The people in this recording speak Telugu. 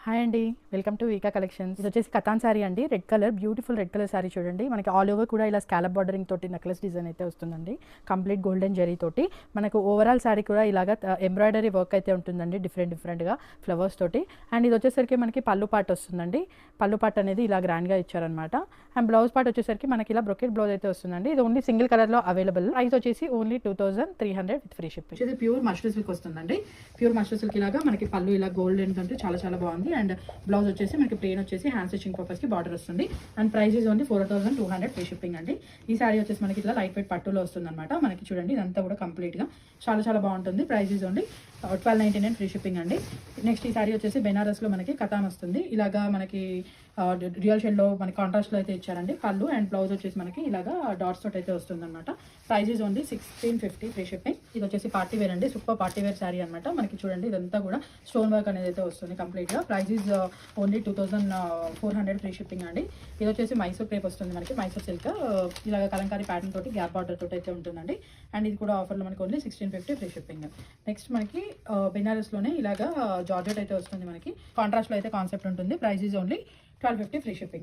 హాయ్ అండి, వెల్కమ్ టు వీకా కలెక్షన్స్. ఇది వచ్చేసి కతాన్ శారీ అండి, red colour, beautiful red colour sari చూడండి. మనకి ఆల్ ఓవర్ కూడా ఇలా స్కాలప్ బార్డరింగ్ తోటి నెక్లెస్ డిజైన్ అయితే వస్తుందండి, కంప్లీట్ గోల్డెన్ జరీ తోటి. మనకు ఓవరాల్ శారీ కూడా ఇలాగా ఎంబ్రాయిడరీ వర్క్ అయితే ఉంటుందండి, డిఫరెంట్గా ఫ్లవర్స్ తోటి. అండ్ ఇది వచ్చేసరికి మనకి పళ్ళు పార్ట్ వస్తుందండి. పళ్ళు పార్ట్ అనేది ఇలా గ్రాండ్గా ఇచ్చారనమాట. అండ్ బ్లౌజ్ పార్ట్ వచ్చేసరికి మనకి ఇలా బ్రొకెట్ బ్లౌజ్ అయితే వస్తుందండి. ఇది ఓన్లీ సింగిల్ కలర్లో అవైలబుల్. ప్రైస్ వచ్చేసి ఓన్లీ 2300 విత్ ఫ్రీ షిప్పింగ్. ఇది ప్యూర్ మష్రూ సిల్క్ వస్తుందండి. ప్యూర్ మష్రూ సిల్క్ ఇలాగా మనకి పళ్ళు ఇలా గోల్డెన్ తోటి చాలా బాగుంది. అండ్ బ్లౌజ్ వచ్చేసి మనకి ప్లెయిన్ వచ్చేసి హ్యాండ్ స్టిచింగ్ పర్పస్ కి బార్డర్ వస్తుంది. And price is only 4200 free shipping అండి. ఈ సారీ వచ్చేసి మనకి ఇట్లా లైట్ వెయిట్ పట్టులో వస్తుంది అనమాట. మనకి చూడండి ఇదంతా కూడా కంప్లీట్ గా చాలా బాగుంటుంది. Price is only 1299 free shipping అండి. నెక్స్ట్ ఈ సారీ వచ్చేసి బెనారస్ లో మనకి కతాన్ వస్తుంది. ఇలాగా మనకి రియల్ షేడ్ లో మనకి కాంట్రాస్ట్ లో అయితే ఇచ్చారండి పళ్ళు. అండ్ బ్లౌజ్ వచ్చేసి మనకి ఇలాగా డాట్స్ తోటి అయితే వస్తుంది అనమాట. Price is only 1650 free shipping. ఇది వచ్చేసి పార్టీ వేర్ అండి, సూపర్ పార్టీ వేర్ సారీ అనమాట. మనకి చూడండి ఇదంతా కూడా స్టోన్ వర్క్ అనేది అయితే వస్తుంది కంప్లీట్ గా. Price is only 2400 free shipping అండి. ఇది వచ్చేసి మైసూర్ క్రేప్ వస్తుంది మనకి, మైసూర్ సిల్క్ ఇలాగ కలంకారీ ప్యాటర్న్ తోటి గ్యాప్ బార్డర్ తోటి అయితే ఉంటుందండి. అండ్ ఇది కూడా ఆఫర్లో మనకి ఓన్లీ 1650 ఫ్రీ షిప్పింగ్. నెక్స్ట్ మనకి బెనారస్ లోనే ఇలాగా జార్జెట్ అయితే వస్తుంది మనకి, కాంట్రాస్ట్ లో అయితే కాన్సెప్ట్ ఉంటుంది. Price is only 1250 free shipping.